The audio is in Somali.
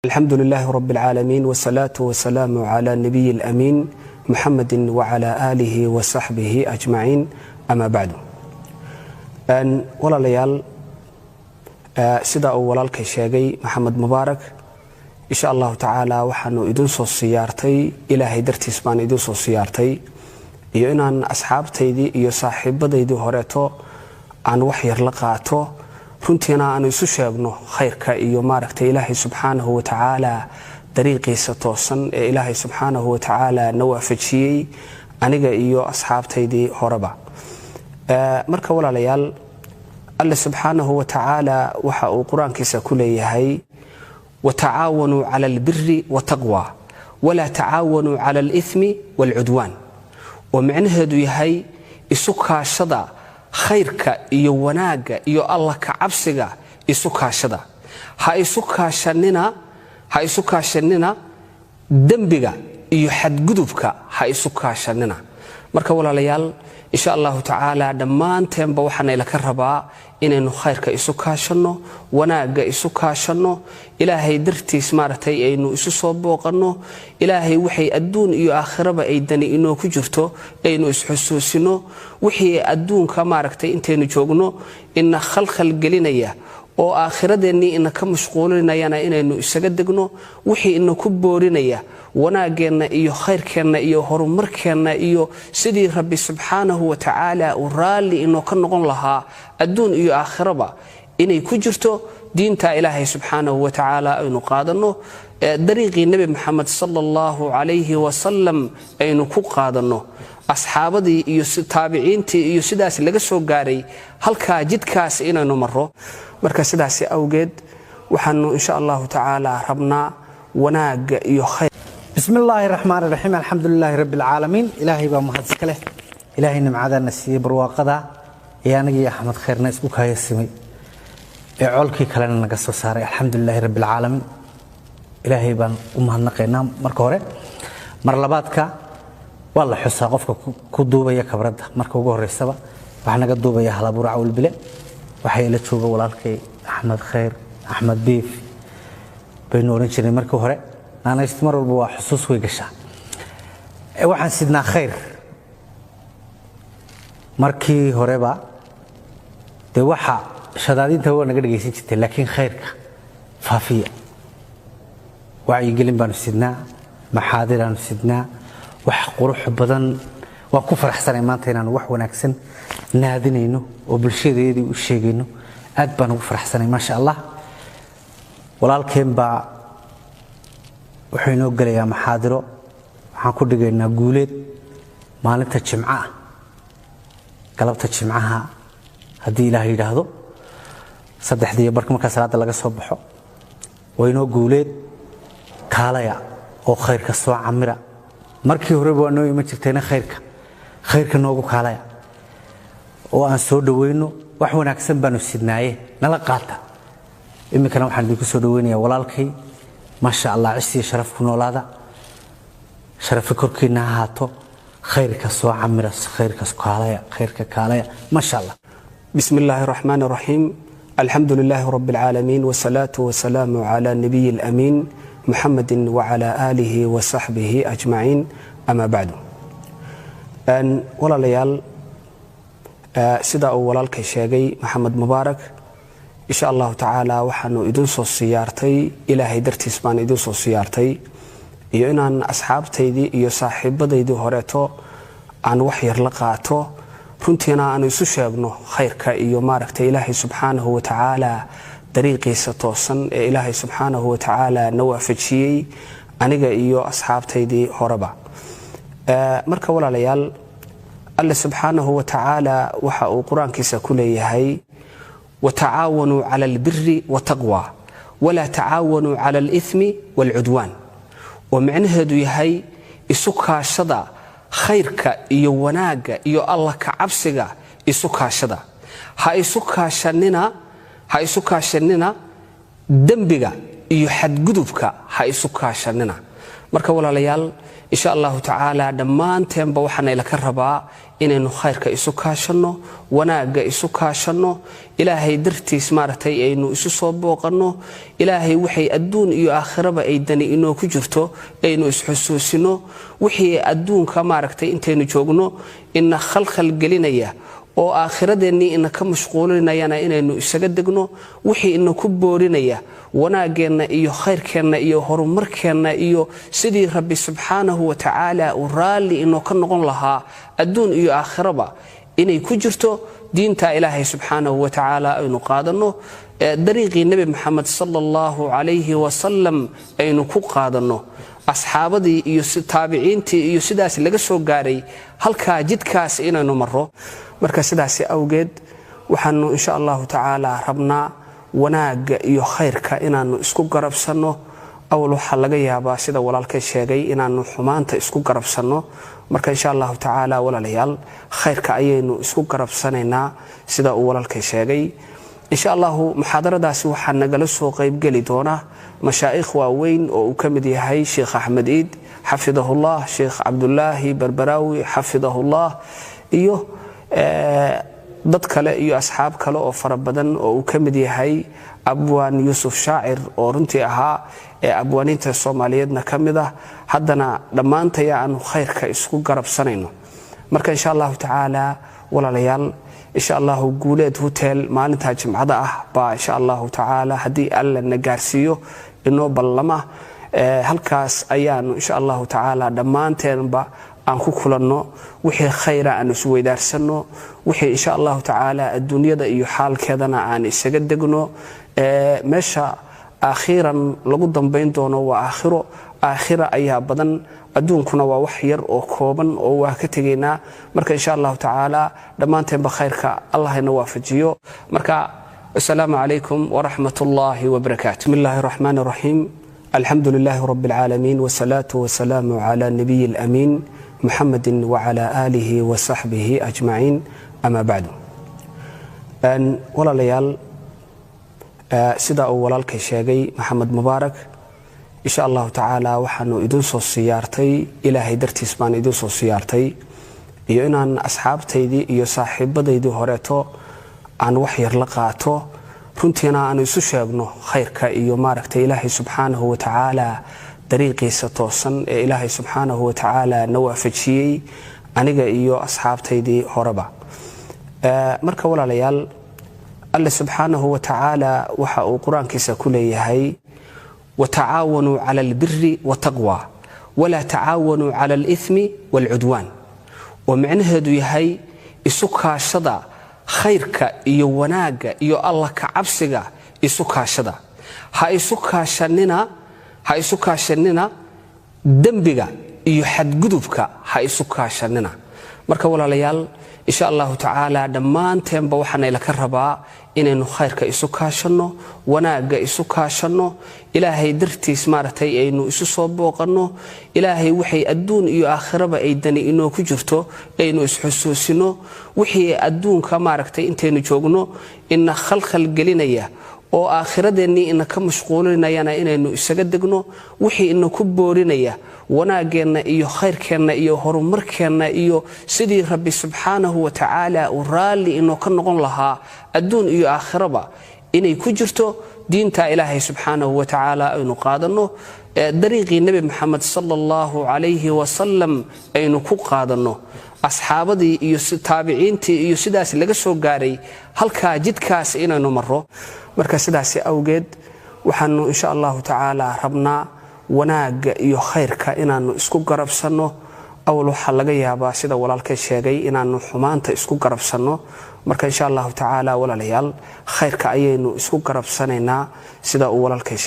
الحمد لله رب العالمين والصلاة والسلام على النبي الأمين محمد وعلى آله وصحبه أجمعين أما بعد ولا ليال سيدا أولالك الشيغي محمد مبارك إن شاء الله تعالى وحنو إدوسو السيارتي إلهي درتي اسمان إدوسو السيارتي iyo inaan asxaabtaydii iyo saaxiibadaydii horeeto aan wax yar la qaato runtiina aan isu sheegno khayrka iyo maaragtay ilaahay subxaanahu wa ta'ala dariiqiisa toosan ee ilaahay subxaanahu wa ta'ala nawaafajiyay aniga iyo asxaabtaydii horeba marka walaalayaal Allah subxaanahu wa ta'ala waxa uu quraankiisa ku leeyahay wa ta'aawanu 'ala al-birri wa taqwa wa la ta'aawanu 'ala al-ithmi wal-'udwan ومعنهدو يهي إسوكاشدا خيرك إيو وناغا إيو الله كعبسيغا إسوكاشدا ها إسوكاشننا دنبيغا إيو حد قدوبك ها إسوكاشننا مركا ولا ليال إن شاء الله تعالى دمان تنبا وحنا إلى كربا إنه خيرك إسوكاشنو وناغا إسوكاشنو إلهي درتي سمارتي إنه إسو بوقنو إلهي وحي أدون إيو آخربا إيداني إنه كجرتو إنه إسحسوسينو وحي أدون كماركتي إنتينو جوغنو إن خلخل قلينيا oo aakhiradeenni in ka mashquulinayana inaynu isaga degno wixii in ku boorinaya wanaageena iyo khayrkeena iyo horumarkeena iyo sidii rabbi subhanahu wa ta'ala uu raali inoo ka noqon lahaa adduun iyo aakhiraba inay ku jirto diinta ilaahay subhanahu wa ta'ala aynu qaadano dariiqii nabi maxamed sallallahu alayhi wa sallam aynu ku qaadano asxaabadii iyo taabiciintii iyo sidaas laga soo gaaray halka jidkaas inaynu maro marka sidaas awgeed waxaanu insha Allah ta'ala rabnaa wanaaga iyo khayr bismillaahir rahmaanir rahiim alxamdulillaahi rabbil aalamiin ilaahay baa mahad iska leh ilaahay nimcadana siiyay barwaaqada yaanigi ahmad khayrna isku kaaysimay ee colkii kalena naga soo saaray alxamdulillaahi rabbil aalamiin ilaahay baan u mahadnaqaynaa marka hore mar labaadka walla xusaa qofka ku duubaya kabrada marka ugu horeysaba waxa naga duubaya halabuur cawl bile waxay la jooga walaalkay Ahmed Khayr Ahmed Beef baynu oran jiray markii hore aan istimar walba waa xusuus way gashaa waxaan sidnaa khayr markii horeba de waxa shadaadinta waa naga dhageysan jirtay laakiin khayrka faafiya wacyi gelin baan sidnaa maxaadiraan sidnaa wax qurux badan waa ku faraxsanay maanta inaan wax wanaagsan naadinayno oo bulshadeedii u sheegayno aad baan ugu faraxsanay ma sha Allah walaalkeen baa wuxuu inoo galayaa maxaadiro waxaan ku dhigaynaa guuleed maalinta jimcaha galabta jimcaha hadii Ilaahay yiraahdo saddexdii barka marka salaada laga soo baxo way inoo guuleed kaalaya oo khayrka soo camira markii hore waa noo ima jirtayna khayrka noogu kaalaya oo aan soo dhaweyno wax wanaagsan baanu sidnaaye nala qaata imikana waxaan idinku soo dhaweynayaa walaalkay ma sha Allah cisi sharaf ku noolaada sharaf korkiina haato khayrka soo camira khayrka kaalaya ma sha Allah bismillaahir rahmaanir rahiim alxamdulillaahi rabbil aalamiin wasalaatu wasalaamu ala nabiyil amiin محمد وعلى آله وصحبه أجمعين أما بعد ولا ليال سيدا أولالك الشيغي محمد مبارك إن شاء الله تعالى وحنو إدوسو السيارتي إلهي درتي اسمان إدوسو السيارتي iyo inaan asxaabtaydii iyo saaxiibadaydii horeeto aan wax yar la qaato runtiina aan isu sheegno khayrka iyo maaragtay ilaahay subxaanahu wa ta'ala dariiqiisa toosan ee ilaahay subxaanahu wa ta'ala nawaafajiyay aniga iyo asxaabtaydii horeba marka walaalayaal Allah subxaanahu wa ta'ala waxa uu quraankiisa ku leeyahay wa ta'aawanu 'ala al-birri wa taqwa wa la ta'aawanu 'ala al-ithmi wal-'udwan ومعنهدو يهي إسوكاشدا خيرك إيو وناغا إيو الله كعبسيغا إسوكاشدا ها إسوكاشننا دنبيغا إيو حد قدوبك ها إسوكاشننا marka walaalayaal insha Allah ta'ala dhammaanteenba waxaan ila ka rabaa inaynu khayrka isu kaashano wanaaga isu kaashano ilaahay dartiis maartay aynu isu soo booqano ilaahay waxay adduun iyo aakhiraba ay dani inoo ku jirto aynu isxusuusino wixii adduunka maartay intaynu joogno in khalkhal gelinaya oo aakhiradeenni in ka mashquulinayana inaynu isaga degno wixii in ku boorinaya wanaageena iyo khayrkeena iyo horumarkeena iyo sidii rabbi subhanahu wa ta'ala u raali inoo ka noqon lahaa adduun iyo aakhiraba inay ku jirto diinta ilaahay subhanahu wa ta'ala aynu qaadano dariiqii nabi maxamed sallallahu alayhi wa sallam aynu ku qaadano asxaabadii iyo taabiciintii iyo sidaas laga soo gaaray halka jidkaas inaynu maro marka sidaas awgeed waxaanu insha Allah ta'ala rabnaa wanaaga iyo khayrka inaanu isku garabsano awal waxa laga yaabaa sida walaalkay sheegay inaanu xumaanta isku garabsano marka insha Allah ta'ala walaalayaal khayrka ayaynu isku garabsanaynaa sida uu walaalkay sheegay insha Allah muhaadaradaasi waxa nagala soo qayb gali doona mashaayikh waaweyn oo ka mid yahay Sheikh Ahmed Eid xafidahullah Sheikh Abdullah Barbarawi xafidahullah iyo dad kale iyo asxaab kale oo fara badan oo ka mid yahay Abwaan Yusuf Shaacir oo runtii ahaa abwaaninta Soomaaliyeedna kamid ah haddana dhamaantaya aanu khayrka isku garabsanayno marka insha Allah ta'ala walaalayaal insha Allah guuleed hotel maalinta jimcada ah ba insha Allah ta'ala hadii alla na gaarsiyo inoo ballama halkaas ayaanu insha Allah ta'ala dhamaanteenba aan ku kulanno wixii khayra aan isu weydaarsano wixii insha Allah ta'ala adduunyada iyo xaalkeedana aan isaga degno meesha akhiran lagu dambeyn doono waa aakhira ayaa badan adduunkuna waa wax yar oo kooban oo waa ka tageena marka insha Allah ta'ala dhamaanteenba khayrka Allah ina waafajiyo marka assalamu alaykum wa rahmatullahi wa barakatuh bismillahir rahmanir rahim alhamdulillahi rabbil alamin wa salatu wa salamu ala nabiyil amin محمد وعلى آله وصحبه أجمعين أما بعد ولا ليال سيدا أولا الكيشاقي محمد مبارك إن شاء الله تعالى وحنو إدوسو السيارتي إلهي درتي اسمان إدوسو السيارتي إيو إنان أصحاب تيدي إيو صاحب بديدو هوريتو عن وحير لقاتو رنتينا أن يسوشيغنو خيرك إيو ماركتي إلهي سبحانه وتعالى dariiqiisa toosan ee Ilaahay subhanahu wa ta'ala nawaafajiyay aniga iyo asxaabtaydii horeba marka walaalayaal Allah subhanahu wa ta'ala waxa uu quraankiisa ku leeyahay wa ta'aawanu 'ala al-birri wa taqwa wa la ta'aawanu 'ala al-ithmi wal-'udwan wa macnaheedu yahay isu kaashada khayrka iyo wanaaga iyo Allah ka cabsiga isu kaashada ha isu kaashanina dambiga iyo xadgudubka ha isu kaashanina marka walaalayaal insha Allah ta'ala dhamaanteenba waxaan ila ka rabaa inaynu khayrka isu kaashano wanaaga isu kaashano ilaahay dartiis maartay aynu isu soo booqano ilaahay waxay adduun iyo aakhiraba ay dani inoo ku jirto aynu isxusuusino wixii adduunka maartay intaynu joogno in khalkhal gelinaya oo aakhiradeenni in ka mashquulinayana inaynu isaga degno wixii in ku boorinaya wanaageena iyo khayrkeena iyo horumarkeena iyo sidii rabbi subhanahu wa ta'ala u raali inoo ka noqon lahaa adduun iyo aakhiraba inay ku jirto diinta ilaahay subhanahu wa ta'ala aynu qaadano dariiqii nabi maxamed sallallahu alayhi wa sallam aynu ku qaadano asxaabadii iyo taabiciintii iyo sidaas laga soo gaaray halka jidkaas inaynu maro marka sidaas awgeed waxaanu insha Allah ta'ala rabnaa wanaaga iyo khayrka inaanu isku garabsano awal waxa laga yaabaa sida walaalkay sheegay inaanu xumaanta isku garabsano marka insha Allah ta'ala walaalayaal khayrka ayaynu isku garabsanaynaa sida uu walaalkay